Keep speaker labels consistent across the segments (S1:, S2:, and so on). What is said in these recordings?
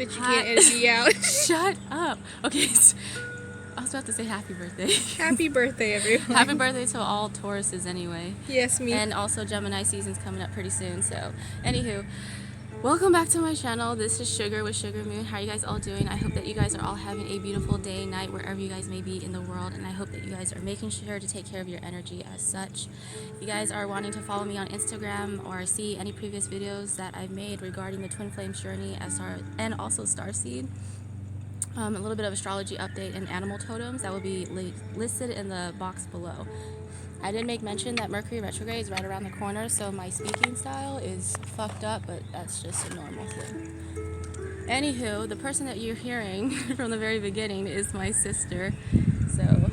S1: But you can't edit me out.
S2: Shut up. Okay, so I was about to say happy birthday.
S1: Happy birthday, everyone.
S2: Happy birthday to all Tauruses anyway.
S1: Yes, me.
S2: And also Gemini season's coming up pretty soon. So, anywho, welcome back to my channel. This is Sugar with Sugarmoon. How are you guys all doing? I hope that you guys are all having a beautiful day, night, wherever you guys may be in the world. And I hope that you guys are making sure to take care of your energy as such. If you guys are wanting to follow me on Instagram or see any previous videos that I've made regarding the Twin Flames journey, and also Starseed, a little bit of astrology update and animal totems, that will be listed in the box below. I did make mention that Mercury retrograde is right around the corner, so my speaking style is fucked up, but that's just a normal thing. Anywho, the person that you're hearing from the very beginning is my sister. So,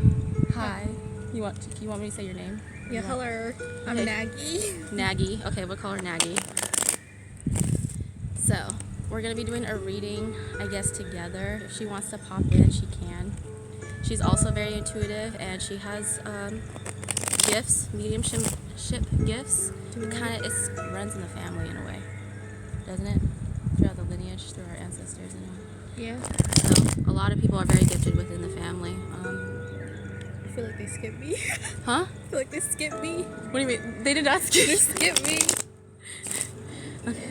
S2: hi. You want me to say your name?
S1: Yeah, hello. I'm Nagy.
S2: Nagy. Okay, we'll call her Nagy. So, we're going to be doing a reading, I guess, together. If she wants to pop in, she can. She's also very intuitive, and she has gifts, mediumship gifts. It kind of runs in the family in a way, doesn't it? Throughout the lineage, through our ancestors and all.
S1: Yeah.
S2: So, a lot of people are very gifted within the family.
S1: I feel like they skipped me.
S2: Huh?
S1: I feel like they skipped me.
S2: What do you mean? They did not skip.
S1: They skipped me.
S2: Okay.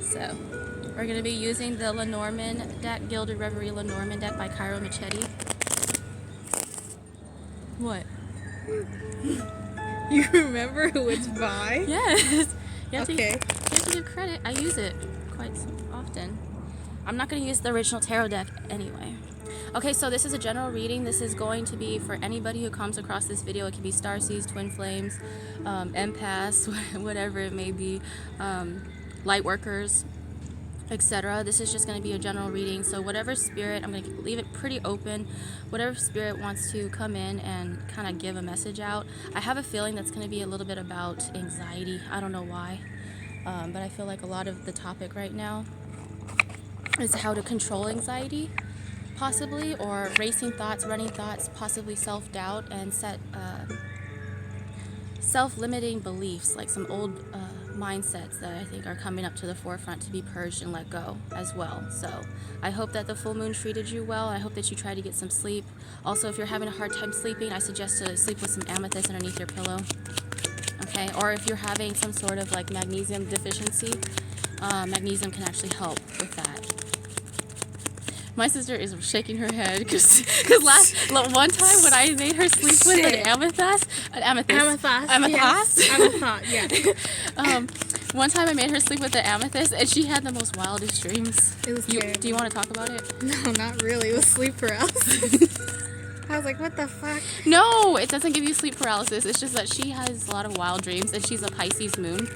S2: So, we're going to be using the Lenormand deck, Gilded Reverie Lenormand deck by Cairo Machete. What?
S1: You remember who it's by?
S2: Yes. You have
S1: Okay.
S2: you have to give credit. I use it quite often. I'm not going to use the original tarot deck anyway. Okay, so this is a general reading. This is going to be for anybody who comes across this video. It can be Starseeds, Twin Flames, empaths, whatever it may be, light workers, etc. This is just going to be a general reading. So whatever spirit, I'm going to leave it pretty open. Whatever spirit wants to come in and kind of give a message out. I have a feeling that's going to be a little bit about anxiety. I don't know why, but I feel like a lot of the topic right now is how to control anxiety, possibly, or racing thoughts, running thoughts, possibly self-doubt, and set self-limiting beliefs, like some old mindsets that I think are coming up to the forefront to be purged and let go as well. So I hope that the full moon treated you well. I hope that you try to get some sleep. Also, if you're having a hard time sleeping, I suggest to sleep with some amethyst underneath your pillow. Okay, or if you're having some sort of like magnesium deficiency, magnesium can actually help with that. My sister is shaking her head because one time when I made her sleep with an amethyst.
S1: Yeah.
S2: One time I made her sleep with the amethyst, and she had the most wildest dreams.
S1: It was terrible.
S2: Do you want to talk about it?
S1: No, not really. It was sleep paralysis. I was like, what the fuck?
S2: No, it doesn't give you sleep paralysis. It's just that she has a lot of wild dreams, and she's a Pisces moon,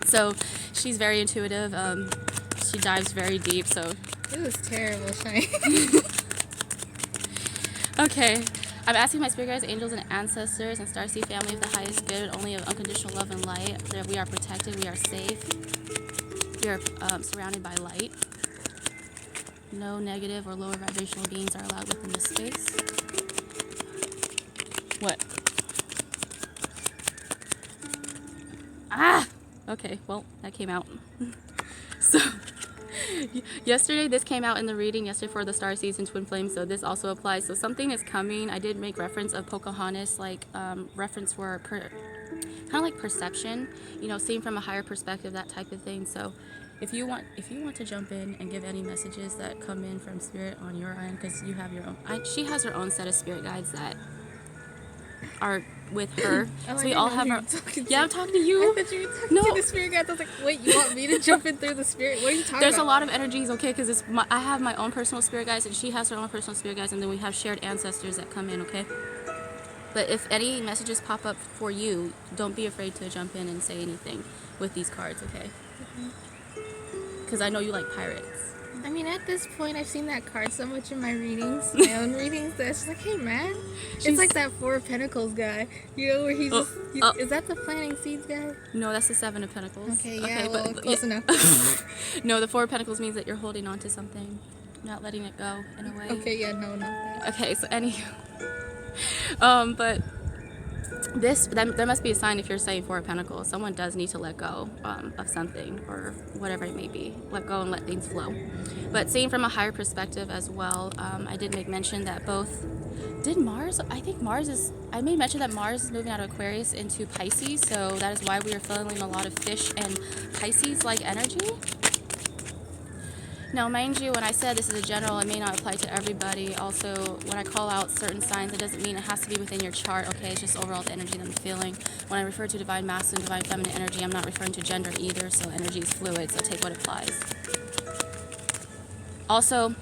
S2: so she's very intuitive. She dives very deep, so.
S1: It was terrible, Shane.
S2: Okay, I'm asking my spirit guides, angels, and ancestors, and Starseed family of the highest good, only of unconditional love and light, that we are protected, we are safe, we are surrounded by light. No negative or lower vibrational beings are allowed within this space. What? Ah! Okay, well, that came out. So. Yesterday, this came out in the reading yesterday for the Starseeds and Twin Flames, so this also applies. So something is coming. I did make reference of Pocahontas, like reference for kind of like perception, you know, seeing from a higher perspective, that type of thing. So if you want to jump in and give any messages that come in from spirit on your end, because you have your own. She has her own set of spirit guides that are with her. So we all have our. Yeah, I'm talking to you.
S1: I thought you were talking to the spirit guides. I was like, wait, you want me to jump in through the spirit? What are you talking about?
S2: There's a lot of energies, okay, because I have my own personal spirit guides, and she has her own personal spirit guides, and then we have shared ancestors that come in, okay? But if any messages pop up for you, don't be afraid to jump in and say anything with these cards, okay? Because I know you like pirates.
S1: I mean, at this point, I've seen that card so much in my readings, my own readings, that it's like, hey, man. It's like that Four of Pentacles guy, you know, where he's is that the planting seeds guy?
S2: No, that's the Seven of Pentacles.
S1: Okay, yeah, well, close enough.
S2: No, the Four of Pentacles means that you're holding on to something, not letting it go, in a way.
S1: Okay, yeah, no, not that.
S2: Okay, so anywho. But there must be a sign if you're saying Four of Pentacles. Someone does need to let go of something or whatever it may be. Let go and let things flow. But seeing from a higher perspective as well, I did make mention that both... Did Mars? I think Mars is... I made mention that Mars is moving out of Aquarius into Pisces, so that is why we are feeling a lot of fish and Pisces-like energy. Now, mind you, when I said this is a general, it may not apply to everybody. Also, when I call out certain signs, it doesn't mean it has to be within your chart, okay? It's just overall the energy that I'm feeling. When I refer to divine masculine, divine feminine energy, I'm not referring to gender either, so energy is fluid, so take what applies. Also,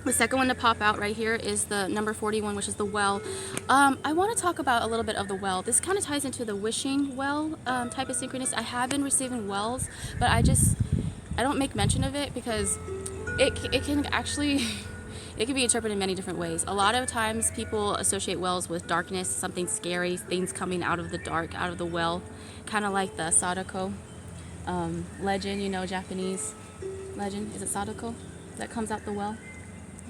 S2: the second one to pop out right here is the number 41, which is the well. I want to talk about a little bit of the well. This kind of ties into the wishing well type of synchronicity. I have been receiving wells, but I don't make mention of it because it can actually, it can be interpreted in many different ways. A lot of times people associate wells with darkness, something scary, things coming out of the dark, out of the well, kind of like the Sadako legend, you know, Japanese legend. Is it Sadako that comes out the well?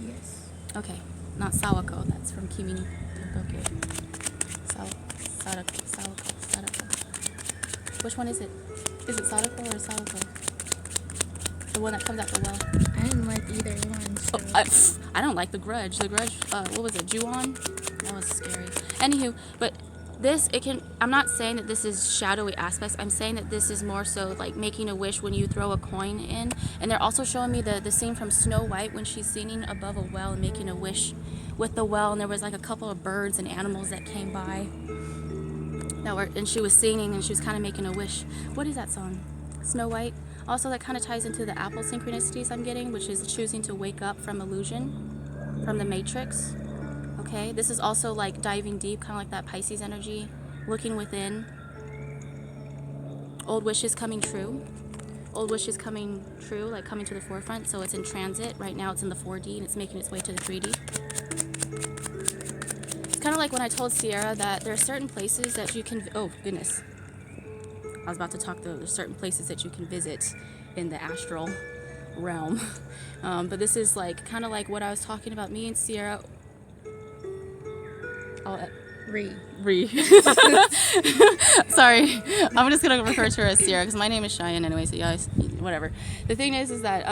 S1: Yes.
S2: Okay, not Sawako, that's from Kimi no Tokyo. Sadako. Which one is it? Is it Sadako or Sawako? The one that comes out the well.
S1: I didn't like either one. So.
S2: Oh, I don't like The Grudge. The Grudge, what was it? Ju-on? That was scary. Anywho, but this, I'm not saying that this is shadowy aspects. I'm saying that this is more so like making a wish when you throw a coin in. And they're also showing me the scene from Snow White when she's singing above a well and making a wish with the well. And there was like a couple of birds and animals that came by. And she was singing and she was kind of making a wish. What is that song? Snow White? Also, that kind of ties into the apple synchronicities I'm getting, which is choosing to wake up from illusion, from the matrix. Okay, this is also like diving deep, kind of like that Pisces energy, looking within. Old wishes coming true. Old wishes coming true, like coming to the forefront. So it's in transit. Right now it's in the 4D and it's making its way to the 3D. It's kind of like when I told Sierra that there are certain places that you can... Oh, goodness. I was about to talk to there's certain places that you can visit in the astral realm. But this is like kind of like what I was talking about. Me and Sierra... Re. Sorry, I'm just gonna refer to her as Sierra because my name is Cheyenne anyway, so you guys, whatever. The thing is that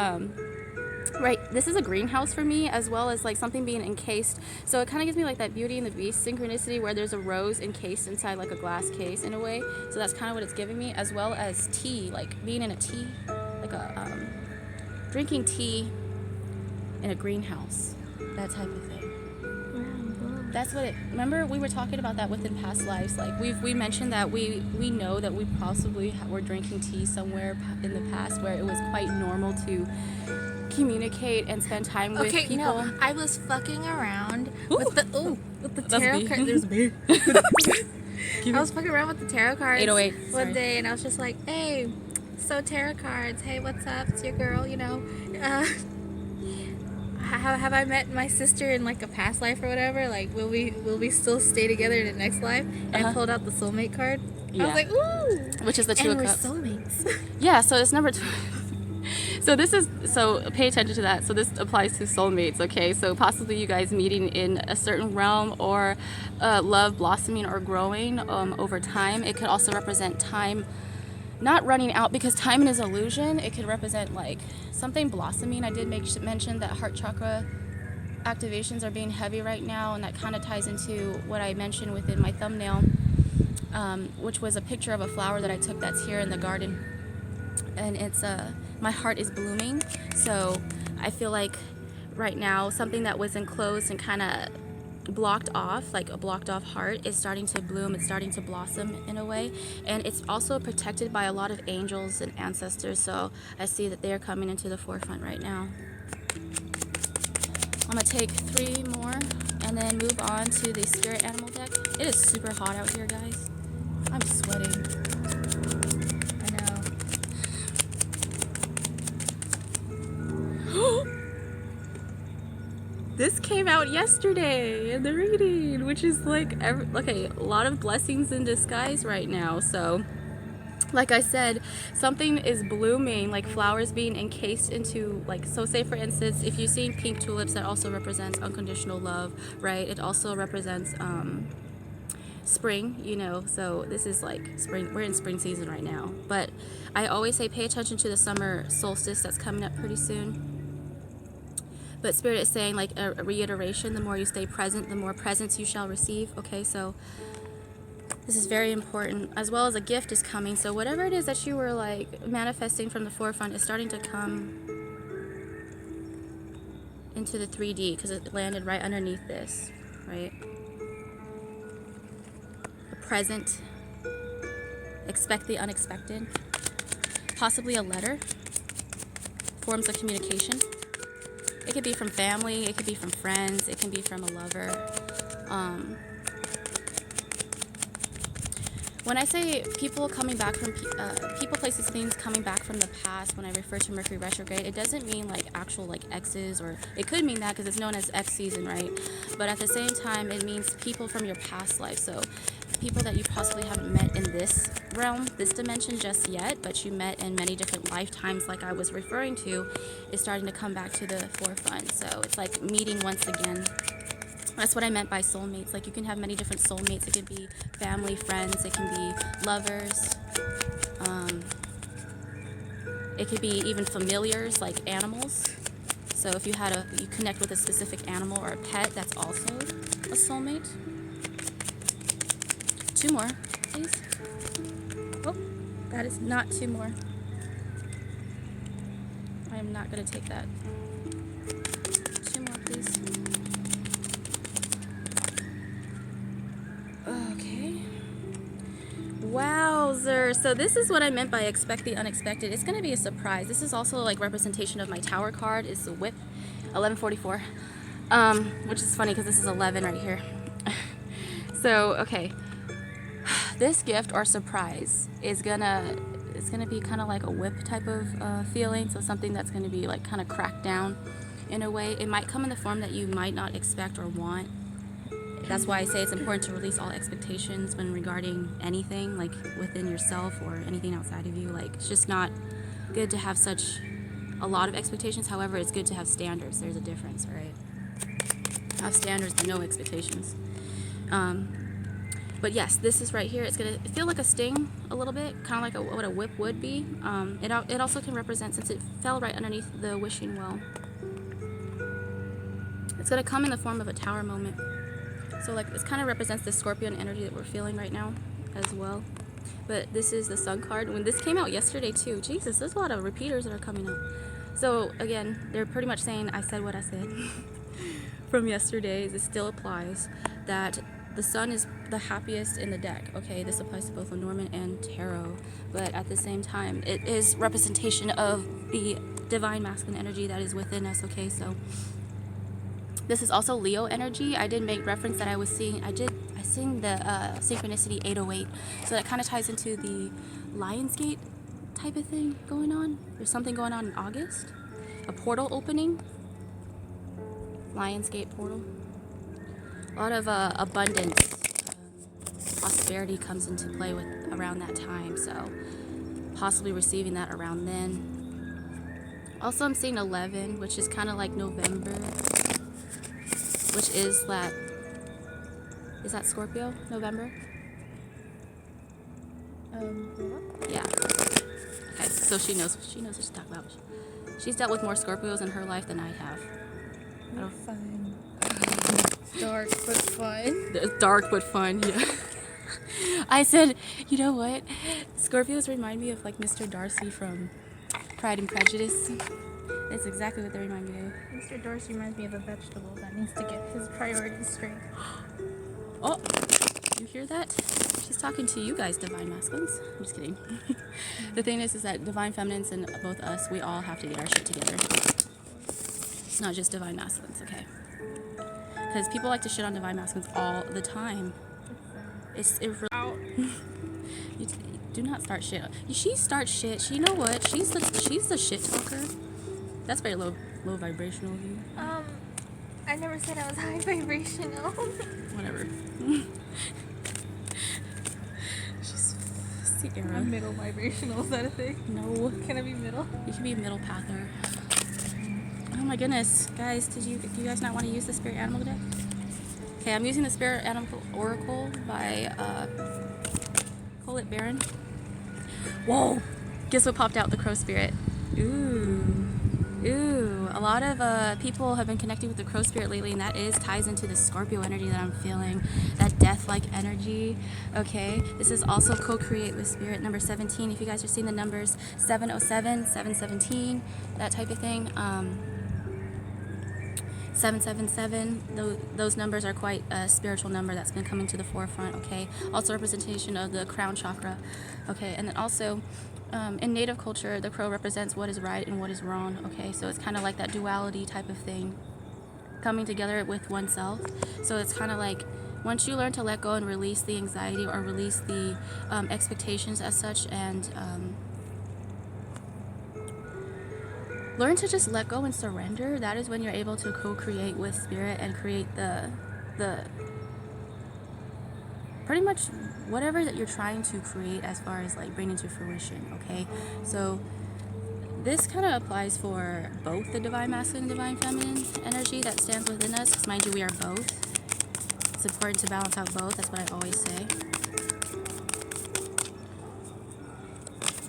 S2: right, this is a greenhouse for me, as well as like something being encased, so it kind of gives me like that Beauty and the Beast synchronicity where there's a rose encased inside like a glass case in a way. So that's kind of what it's giving me, as well as tea, like being in a tea, like a drinking tea in a greenhouse, that type of thing. That's what it, remember we were talking about that within past lives, like we mentioned that we know that we possibly were drinking tea somewhere in the past where it was quite normal to communicate and spend time with people.
S1: No, I was fucking around with the tarot cards. There's a bear. I was fucking around with the tarot cards
S2: 808,
S1: one day, and I was just like, hey, so tarot cards, hey, what's up, it's your girl, you know, have I met my sister in like a past life or whatever? Like, will we still stay together in the next life? And I pulled out the soulmate card. Yeah. I was like, ooh,
S2: which is the Two of Cups.
S1: And we're soulmates.
S2: Yeah, so it's number 2. So pay attention to that. So this applies to soulmates, okay? So possibly you guys meeting in a certain realm, or love blossoming or growing over time. It could also represent time not running out, because time is illusion. It could represent like something blossoming. I did mention that heart chakra activations are being heavy right now, and that kind of ties into what I mentioned within my thumbnail, which was a picture of a flower that I took that's here in the garden, and it's my heart is blooming. So I feel like right now something that was enclosed and kind of blocked off, like a blocked off heart, is starting to bloom. It's starting to blossom in a way, and it's also protected by a lot of angels and ancestors. So I see that they're coming into the forefront right now. I'm gonna take 3 more and then move on to the spirit animal deck. It is super hot out here, guys. I'm sweating. I know. This came out yesterday in the reading, which is like, okay, a lot of blessings in disguise right now. So, like I said, something is blooming, like flowers being encased into, like, so say for instance, if you've seen pink tulips, that also represents unconditional love, right? It also represents spring, you know, so this is like spring. We're in spring season right now. But I always say pay attention to the summer solstice that's coming up pretty soon. But Spirit is saying like a reiteration, the more you stay present, the more presents you shall receive. Okay, so this is very important, as well as a gift is coming. So whatever it is that you were like manifesting from the forefront is starting to come into the 3D, because it landed right underneath this, right? A present. Expect the unexpected. Possibly a letter. Forms of communication. It could be from family, it could be from friends, it can be from a lover. When I say people coming back from, people, places, things coming back from the past, when I refer to Mercury retrograde, it doesn't mean like actual like exes, or it could mean that because it's known as X season, right? But at the same time, it means people from your past life. So people that you possibly haven't met in this realm, this dimension just yet, but you met in many different lifetimes, like I was referring to, is starting to come back to the forefront. So it's like meeting once again. That's what I meant by soulmates. Like you can have many different soulmates. It could be family, friends, it can be lovers, it could be even familiars, like animals. So if you connect with a specific animal or a pet, that's also a soulmate. 2 more, please. Oh, that is not 2 more. I am not going to take that. 2 more, please. Okay. Wowzer. So this is what I meant by expect the unexpected. It's going to be a surprise. This is also like representation of my tower card. Is the whip, 1144. Which is funny because this is 11 right here. So, okay. This gift or surprise is it's gonna be kind of like a whip type of feeling. So something that's going to be like kind of cracked down in a way. It might come in the form that you might not expect or want. That's why I say it's important to release all expectations when regarding anything, like within yourself or anything outside of you. Like, it's just not good to have a lot of expectations. However, it's good to have standards. There's a difference, right? Have standards but no expectations. But yes, this is right here. It's gonna feel like a sting a little bit, kind of like what a whip would be. It also can represent, since it fell right underneath the wishing well, it's gonna come in the form of a tower moment. So like this kind of represents the Scorpion energy that we're feeling right now as well. But this is the Sun card. When this came out yesterday too, Jesus, there's a lot of repeaters that are coming up. So again, they're pretty much saying I said what I said from yesterday. This still applies, that the Sun is the happiest in the deck. Okay, this applies to both Lenormand and Tarot, but at the same time, it is representation of the divine masculine energy that is within us. Okay, so this is also Leo energy. I did make reference that I was seeing, I sing the synchronicity 808, so that kind of ties into the Lionsgate type of thing going on. There's something going on in August, a portal opening, Lionsgate portal. A lot of abundance, prosperity comes into play around that time, so possibly receiving that around then. Also, I'm seeing 11, which is kind of like November, which is that Scorpio, November? Yeah. Okay, so she knows what she's talking about. She's dealt with more Scorpios in her life than I have.
S1: Fun. Dark but fun.
S2: Dark but fun, yeah. I said, you know what? Scorpios remind me of like Mr. Darcy from Pride and Prejudice. That's exactly what they remind me of.
S1: Mr. Darcy reminds me of a vegetable that needs to get his priorities straight.
S2: Oh, you hear that? She's talking to you guys, divine masculines. I'm just kidding. The thing is that divine feminines and both us, we all have to get our shit together. It's not just divine masculines, okay? Because people like to shit on divine masculines all the time. You do not start shit. She starts shit. You know what? She's the shit talker. That's very low vibrational of you.
S1: I never said I was high vibrational.
S2: Whatever. She's Sierra.
S1: I'm middle vibrational. Is that a thing?
S2: No.
S1: Can I be middle?
S2: You can be a middle pather. Oh my goodness, guys! Do you guys not want to use the spirit animal deck? Okay, I'm using the Spirit Animal Oracle by Colette Baron. Whoa! Guess what popped out? The Crow Spirit. Ooh. Ooh. A lot of people have been connecting with the Crow Spirit lately, and that ties into the Scorpio energy that I'm feeling. That death-like energy. Okay? This is also co-create with Spirit. Number 17. If you guys are seeing the numbers 707, 717, that type of thing. 777, those numbers are quite a spiritual number that's been coming to the forefront, okay? Also representation of the crown chakra, okay? And then also, in Native culture, the crow represents what is right and what is wrong, okay? So it's kind of like that duality type of thing, coming together with oneself. So it's kind of like, once you learn to let go and release the anxiety or release the expectations as such, and learn to just let go and surrender, that is when you're able to co-create with Spirit and create the pretty much whatever that you're trying to create as far as like bringing to fruition, okay? So this kind of applies for both the divine masculine and divine feminine energy that stands within us, because mind you, we are both. It's important to balance out both. That's what I always say.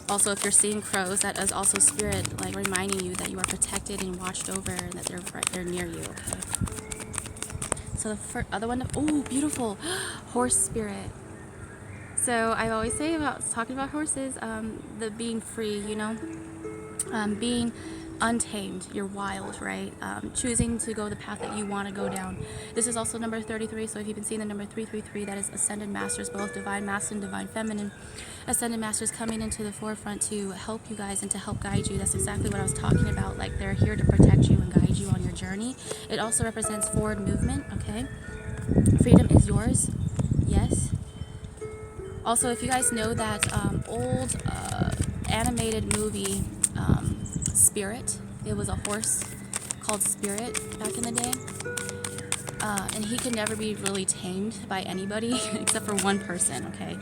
S2: Also, if you're seeing crows, that is also Spirit, like reminding you that you are protected and watched over, and that they're near you. Okay. So the other one, oh, beautiful, horse spirit. So I always say about talking about horses, the being free, you know, being untamed, you're wild, right? Choosing to go the path that you want to go down. This is also number 33, so if you've been seeing the number 333, that is Ascended Masters, both Divine Masculine, Divine Feminine. Ascended Masters coming into the forefront to help you guys and to help guide you. That's exactly what I was talking about, like they're here to protect you and guide you on your journey. It also represents forward movement, okay? Freedom is yours, yes. Also, if you guys know that old animated movie, Spirit, it was a horse called Spirit back in the day, and he could never be really tamed by anybody except for one person, okay?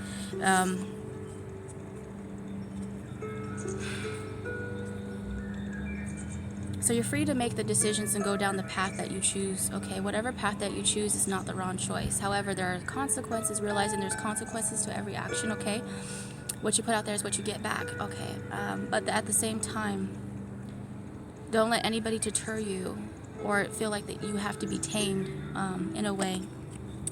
S2: So you're free to make the decisions and go down the path that you choose, okay? Whatever path that you choose is not the wrong choice. However, there are consequences, realizing there's consequences to every action, okay? What you put out there is what you get back, okay? But at the same time, don't let anybody deter you or feel like that you have to be tamed in a way,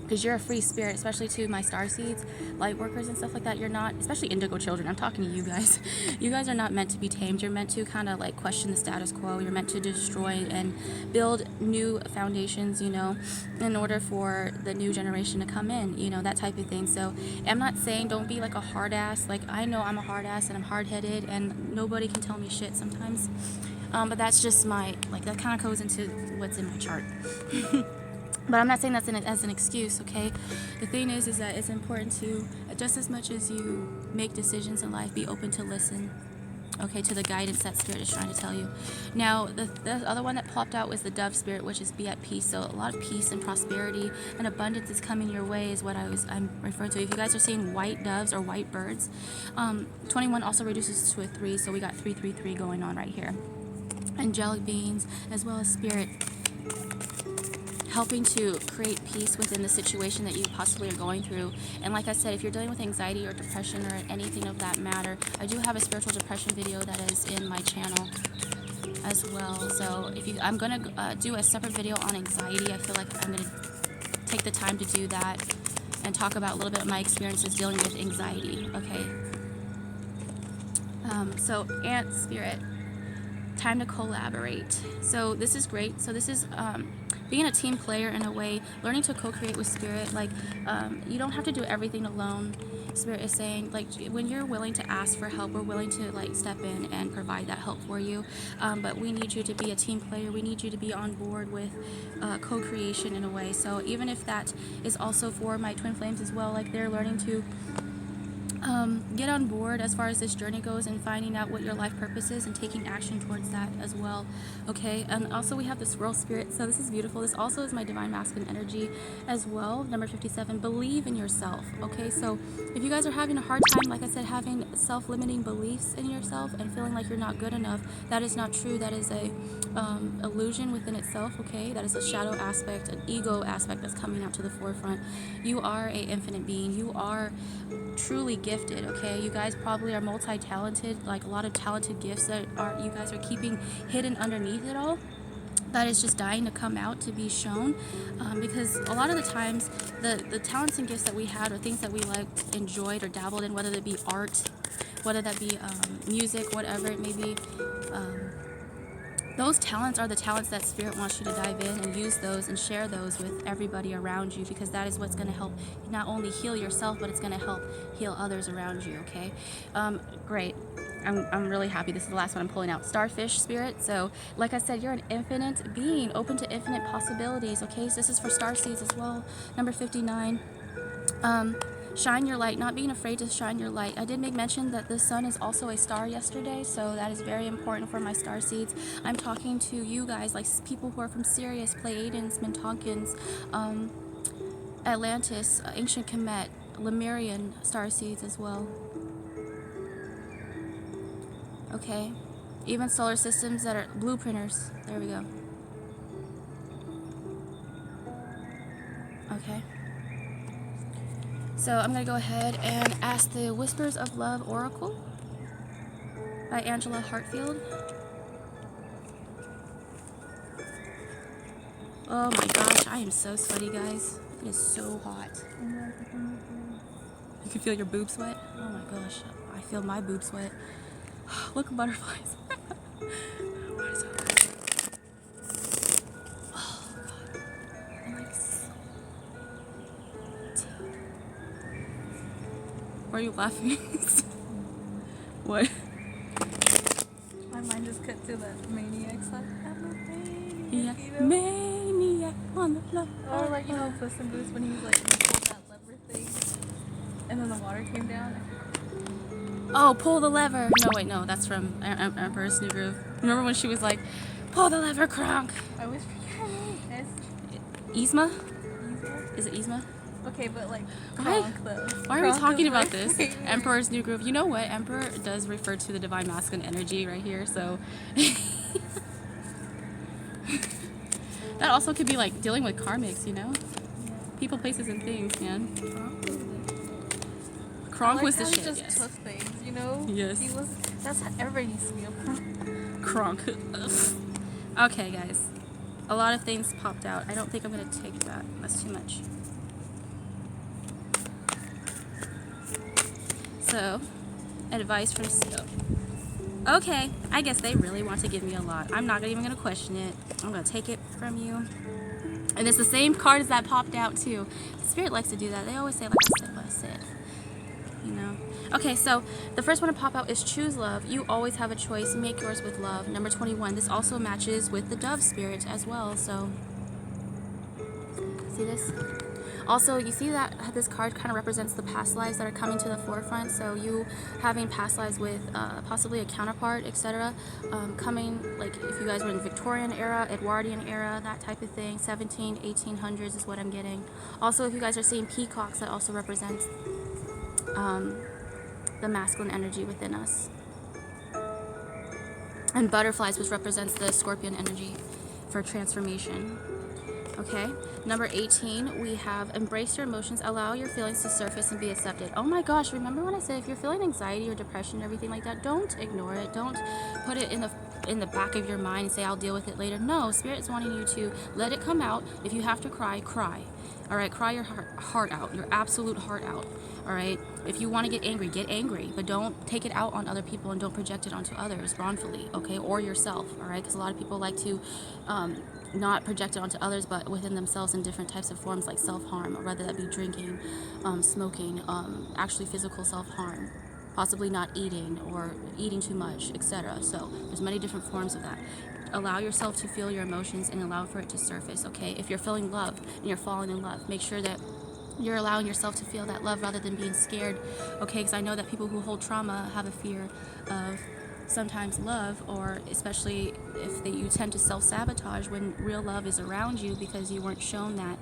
S2: because you're a free spirit, especially to my starseeds, light workers and stuff like that. You're not, especially indigo children, I'm talking to you guys. You guys are not meant to be tamed. You're meant to kind of like question the status quo. You're meant to destroy and build new foundations, you know, in order for the new generation to come in, you know, that type of thing. So I'm not saying don't be like a hard ass. Like, I know I'm a hard ass and I'm hard-headed and nobody can tell me shit sometimes. But that's just my, like, that kind of goes into what's in my chart. But I'm not saying that's as an excuse, okay? The thing is that it's important to, just as much as you make decisions in life, be open to listen, okay, to the guidance that Spirit is trying to tell you. Now, the other one that popped out was the Dove Spirit, which is be at peace. So a lot of peace and prosperity and abundance is coming your way is what I'm referring to. If you guys are seeing white doves or white birds, 21 also reduces to a 3, so we got 333 going on right here. Angelic beings, as well as Spirit, helping to create peace within the situation that you possibly are going through. And like I said, if you're dealing with anxiety or depression or anything of that matter, I do have a spiritual depression video that is in my channel as well. So if you, I'm gonna do a separate video on anxiety. I feel like I'm gonna take the time to do that and talk about a little bit of my experiences dealing with anxiety, okay? So Ant Spirit, time to collaborate. So this is great. So this is being a team player in a way, learning to co-create with Spirit. Like, you don't have to do everything alone. Spirit is saying, like, when you're willing to ask for help, we're willing to like step in and provide that help for you. But we need you to be a team player. We need you to be on board with co-creation in a way. So even if that is also for my twin flames as well, like they're learning to get on board as far as this journey goes and finding out what your life purpose is and taking action towards that as well. Okay, and also we have the squirrel spirit, so this is beautiful. This also is my divine masculine energy as well. Number 57, believe in yourself. Okay, so if you guys are having a hard time, like I said, having self-limiting beliefs in yourself and feeling like you're not good enough, that is not true. That is a illusion within itself. Okay, that is a shadow aspect, an ego aspect that's coming out to the forefront. You are a infinite being. You are truly gifted. Okay, you guys probably are multi-talented, like a lot of talented gifts that are you guys are keeping hidden underneath it all, that is just dying to come out to be shown, because a lot of the times the talents and gifts that we had or things that we liked, enjoyed, or dabbled in, whether that be art, whether that be music, whatever it may be, those talents are the talents that Spirit wants you to dive in and use those and share those with everybody around you, because that is what's going to help not only heal yourself, but it's going to help heal others around you. Okay, great. I'm really happy. This is the last one I'm pulling out. Starfish Spirit. So like I said, you're an infinite being, open to infinite possibilities. Okay, so this is for starseeds as well. Number 59. Shine your light, not being afraid to shine your light. I did make mention that the sun is also a star yesterday, so that is very important for my star seeds. I'm talking to you guys, like people who are from Sirius, Pleiadians, Mintonkins, Atlantis, Ancient Kemet, Lemurian star seeds as well. Okay, even solar systems that are blueprinters. There we go. Okay. So I'm going to go ahead and ask the Whispers of Love Oracle by Angela Hartfield. Oh my gosh, I am so sweaty, guys. It is so hot. You can feel your boob sweat? Oh my gosh, I feel my boob sweat. Look, butterflies. What is it? Oh god. I'm like so... Why are you laughing? What?
S1: My mind just cut to that maniac song. I'm a
S2: Yeah.
S1: maniac, you know?
S2: Maniac on the floor.
S1: Or like, you know, Puss in Boots when he was like, he pulled that lever thing, and then the water came down.
S2: Oh, pull the lever. No, wait, no, that's from Emperor's New Groove. Remember when she was like, pull the lever, Kronk?
S1: I wish we had
S2: Yzma?
S1: Yzma?
S2: Is it Yzma?
S1: Okay, but like,
S2: Why?
S1: Kronk though.
S2: Why are we
S1: Kronk
S2: talking
S1: is
S2: about
S1: my
S2: this?
S1: favorite.
S2: Emperor's New Groove. You know what? Emperor does refer to the divine masculine energy right here, so... That also could be like dealing with karmics, you know? People, places, and things, man. Kronk was the shit,
S1: just
S2: yes.
S1: took things, you know?
S2: Yes.
S1: He was. That's how everybody needs to be a
S2: Kronk. Okay, guys. A lot of things popped out. I don't think I'm gonna take that. That's too much. So, advice from Snow. Okay, I guess they really want to give me a lot. I'm not even gonna question it. I'm gonna take it from you. And it's the same card as that popped out too. Spirit likes to do that. They always say, like I said, what I said. You know? Okay, so the first one to pop out is choose love. You always have a choice. Make yours with love. Number 21. This also matches with the dove spirit as well. So, see this? Also, you see that this card kind of represents the past lives that are coming to the forefront. So you having past lives with possibly a counterpart, etc. Coming, like if you guys were in the Victorian era, Edwardian era, that type of thing. 1800s is what I'm getting. Also, if you guys are seeing peacocks, that also represents the masculine energy within us. And butterflies, which represents the scorpion energy for transformation. Okay, number 18, we have embrace your emotions, allow your feelings to surface and be accepted. Oh my gosh, remember when I said if you're feeling anxiety or depression or everything like that, don't ignore it. Don't put it in the back of your mind and say I'll deal with it later. No, Spirit is wanting you to let it come out. If you have to cry, cry. All right, cry your heart out, your absolute heart out. All right, if you want to get angry, but don't take it out on other people and don't project it onto others wrongfully, okay, or yourself. All right, because a lot of people like to not project it onto others, but within themselves in different types of forms, like self-harm, or whether that be drinking, smoking, actually physical self-harm, possibly not eating or eating too much, etc. So there's many different forms of that. Allow yourself to feel your emotions and allow for it to surface, okay? If you're feeling love and you're falling in love, make sure that You're allowing yourself to feel that love rather than being scared, okay? Because I know that people who hold trauma have a fear of sometimes love, or especially if you tend to self-sabotage when real love is around you because you weren't shown that,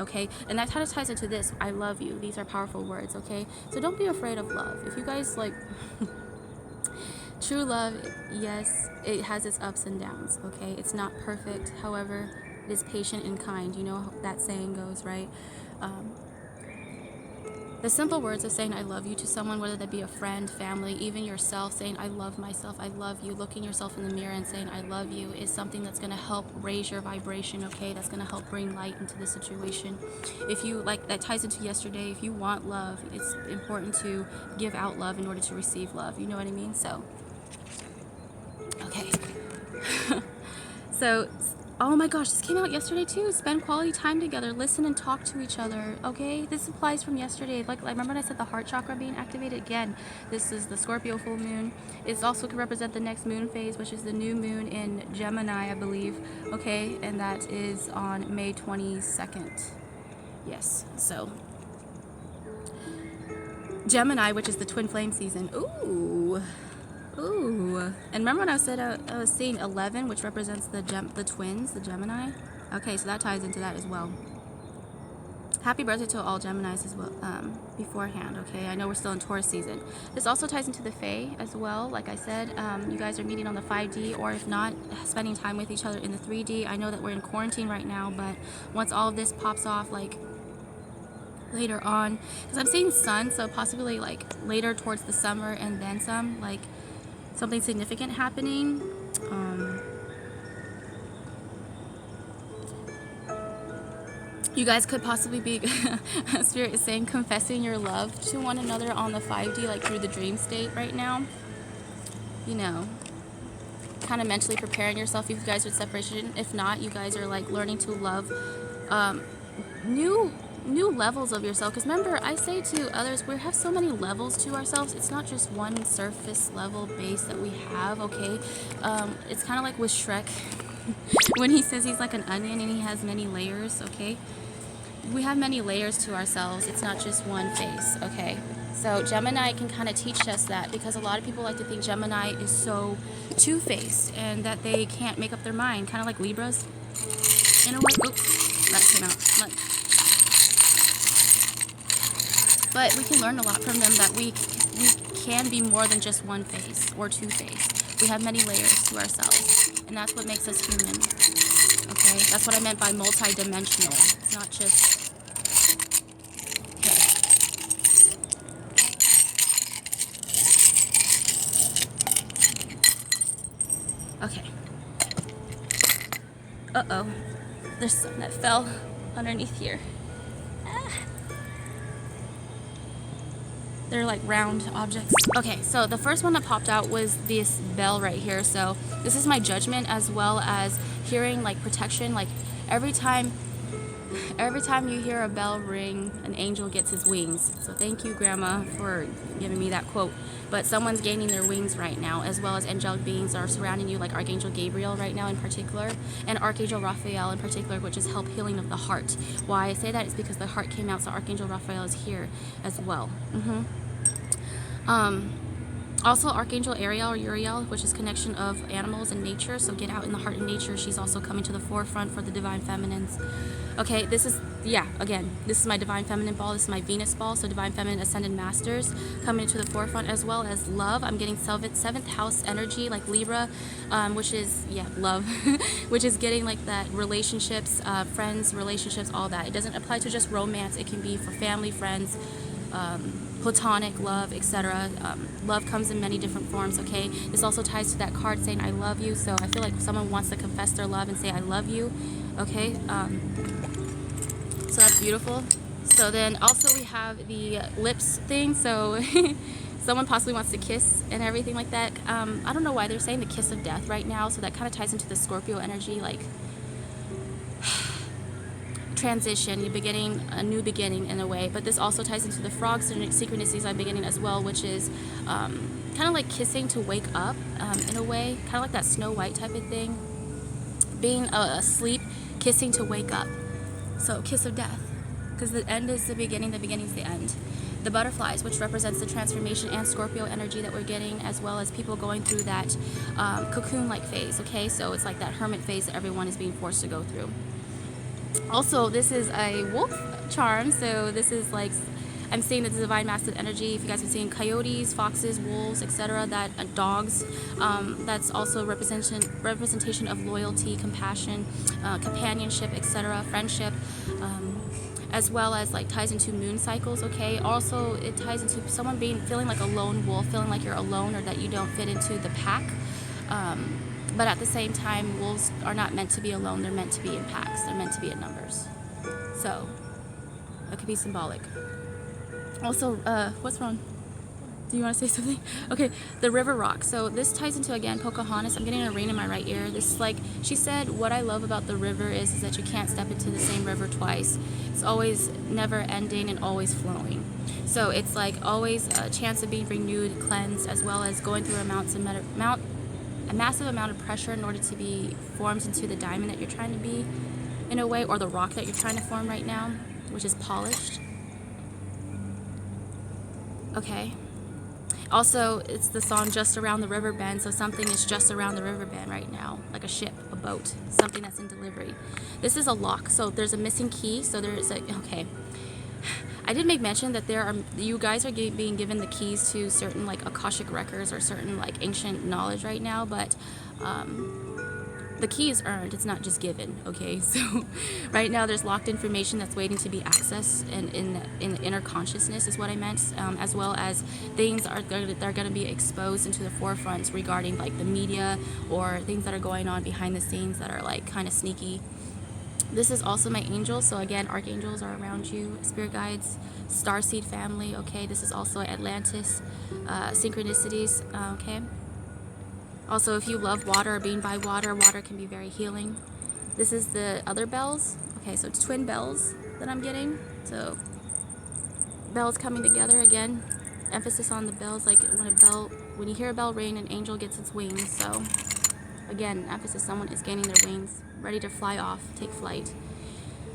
S2: okay? And that kind of ties into this, I love you. These are powerful words, okay? So don't be afraid of love. If you guys like... True love, yes, it has its ups and downs, okay? It's not perfect, however, it is patient and kind. You know how that saying goes, right? The simple words of saying I love you to someone, whether that be a friend, family, even yourself, saying I love myself, I love you, looking yourself in the mirror and saying I love you is something that's going to help raise your vibration, okay? That's going to help bring light into the situation. If you, like, that ties into yesterday, if you want love, it's important to give out love in order to receive love. You know what I mean? So, okay. So, oh my gosh, this came out yesterday too. Spend quality time together, listen and talk to each other, okay? This applies from yesterday. Like remember when I said the heart chakra being activated? Again, this is the Scorpio full moon. It also could represent the next moon phase, which is the new moon in Gemini, I believe, okay? And that is on May 22nd. Yes, so Gemini, which is the twin flame season. Ooh. Ooh, and remember when I said I was seeing 11, which represents the twins, the Gemini? Okay, so that ties into that as well. Happy birthday to all Geminis as well, beforehand, okay? I know we're still in Taurus season. This also ties into the Fae as well. Like I said, you guys are meeting on the 5D, or if not, spending time with each other in the 3D. I know that we're in quarantine right now, but once all of this pops off, like later on, because I'm seeing sun, so possibly like later towards the summer and then some, like something significant happening. You guys could possibly be, Spirit is saying, confessing your love to one another on the 5D, like through the dream state right now. You know, kind of mentally preparing yourself if you guys are in separation. If not, you guys are like learning to love new levels of yourself. Because remember, I say to others, we have so many levels to ourselves. It's not just one surface level base that we have, okay? It's kind of like with Shrek when he says he's like an onion and he has many layers, okay? We have many layers to ourselves. It's not just one face, okay? So Gemini can kind of teach us that, because a lot of people like to think Gemini is so two-faced and that they can't make up their mind, kind of like Libras in a way. Oops, that came out. But we can learn a lot from them, that we can be more than just one face or two-faced. We have many layers to ourselves, and that's what makes us human. Okay, that's what I meant by multi-dimensional. It's not just... Okay. Uh-oh. There's something that fell underneath here. They're like round objects. Okay, so the first one that popped out was this bell right here. So this is my judgment, as well as hearing, like protection. Like every time you hear a bell ring, an angel gets his wings. So thank you, Grandma, for giving me that quote. But someone's gaining their wings right now, as well as angelic beings are surrounding you, like Archangel Gabriel right now in particular, and Archangel Raphael in particular, which is help healing of the heart. Why I say that is because the heart came out, so Archangel Raphael is here as well. Also Archangel Ariel or Uriel, which is connection of animals and nature. So get out in the heart and nature. She's also coming to the forefront for the divine feminines. Okay, this is, yeah, again, this is my divine feminine ball. This is my Venus ball. So divine feminine ascended masters coming to the forefront, as well as love. I'm getting seventh house energy, like Libra, which is, yeah, love, which is getting like that relationships, friends, relationships, all that. It doesn't apply to just romance. It can be for family, friends, platonic love, etc. Love comes in many different forms, okay? This also ties to that card saying I love you. So I feel like someone wants to confess their love and say I love you, okay? So that's beautiful. So then also we have the lips thing. So someone possibly wants to kiss and everything like that. I don't know why they're saying the kiss of death right now. So that kind of ties into the Scorpio energy, like transition, you're beginning a new beginning in a way. But this also ties into the frog synchronicities I'm beginning as well, which is kind of like kissing to wake up in a way, kind of like that Snow White type of thing, being asleep, kissing to wake up. So kiss of death because the end is the beginning is the end. The butterflies, which represents the transformation and Scorpio energy that we're getting, as well as people going through that cocoon-like phase, okay? So it's like that hermit phase that everyone is being forced to go through. Also, this is a wolf charm, so this is like, I'm seeing the divine masculine energy. If you guys are seeing coyotes, foxes, wolves, etc., that dogs, that's also representation of loyalty, compassion, companionship, etc., friendship, as well as like ties into moon cycles, okay? Also, it ties into someone feeling like a lone wolf, feeling like you're alone or that you don't fit into the pack. But at the same time, wolves are not meant to be alone. They're meant to be in packs. They're meant to be in numbers. So, that could be symbolic. Also, what's wrong? Do you want to say something? Okay, the river rock. So this ties into, again, Pocahontas. I'm getting a ring in my right ear. This is like, she said, what I love about the river is that you can't step into the same river twice. It's always never ending and always flowing. So it's like always a chance of being renewed, cleansed, as well as going through a massive amount of pressure in order to be formed into the diamond that you're trying to be, in a way, or the rock that you're trying to form right now, which is polished. Okay. Also, it's the song Just Around the River Bend, so something is just around the river bend right now, like a ship, a boat, something that's in delivery. This is a lock, so there's a missing key, so there's like, okay. I did make mention that you guys are being given the keys to certain like Akashic records or certain like ancient knowledge right now, but the key is earned, it's not just given, okay? So right now there's locked information that's waiting to be accessed in the inner consciousness is what I meant, as well as things that are going to be exposed into the forefront regarding like the media or things that are going on behind the scenes that are like kind of sneaky. This is also my angels, so again, archangels are around you, spirit guides, starseed family, okay? This is also Atlantis, synchronicities, okay? Also, if you love water or being by water, water can be very healing. This is the other bells. Okay, so it's twin bells that I'm getting. So, bells coming together again. Emphasis on the bells, like when you hear a bell ring, an angel gets its wings. So, again, emphasis, someone is gaining their wings, ready to fly off, take flight.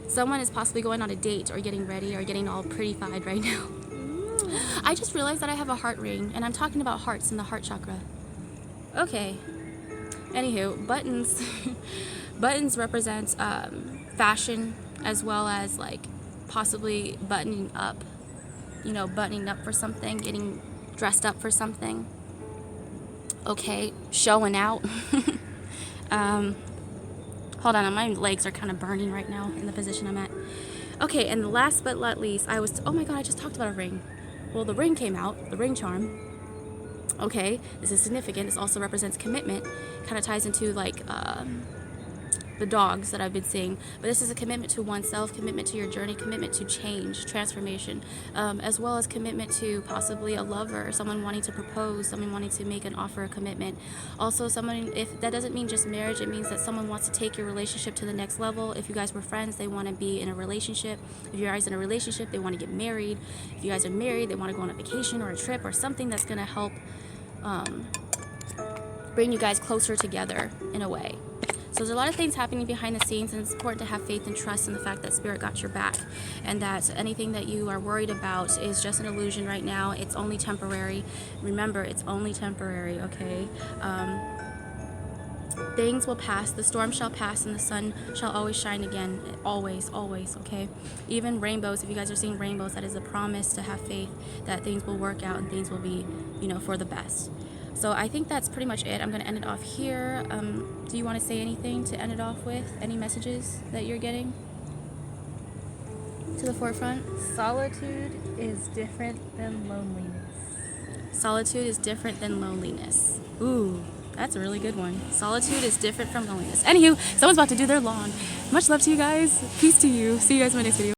S2: Someone is possibly going on a date or getting ready or getting all pretty-fied right now. I just realized that I have a heart ring, and I'm talking about hearts in the heart chakra. Okay. Anywho, buttons. Buttons represent fashion, as well as like possibly buttoning up. You know, buttoning up for something, getting dressed up for something. Okay, showing out. Hold on, my legs are kind of burning right now in the position I'm at. Okay, and last but not least, oh my god, I just talked about a ring. Well, the ring came out, the ring charm. Okay, this is significant. This also represents commitment. Kind of ties into like the dogs that I've been seeing. But this is a commitment to oneself, commitment to your journey, commitment to change, transformation, as well as commitment to possibly a lover, someone wanting to propose, someone wanting to make an offer, a commitment. Also, someone, if that doesn't mean just marriage, it means that someone wants to take your relationship to the next level. If you guys were friends, they want to be in a relationship. If you guys are in a relationship, they want to get married. If you guys are married, they want to go on a vacation or a trip or something that's going to help bring you guys closer together in a way. So there's a lot of things happening behind the scenes, and it's important to have faith and trust in the fact that Spirit got your back, and that anything that you are worried about is just an illusion right now. It's only temporary. Remember, it's only temporary, okay? Things will pass, the storm shall pass, and the sun shall always shine again. Always, always, okay? Even rainbows, if you guys are seeing rainbows, that is a promise to have faith that things will work out and things will be, you know, for the best. So I think that's pretty much it. I'm going to end it off here. Do you want to say anything to end it off with? Any messages that you're getting to the forefront?
S1: Solitude is different than loneliness.
S2: Solitude is different than loneliness. Ooh, that's a really good one. Solitude is different from loneliness. Anywho, someone's about to do their lawn. Much love to you guys. Peace to you. See you guys in my next video.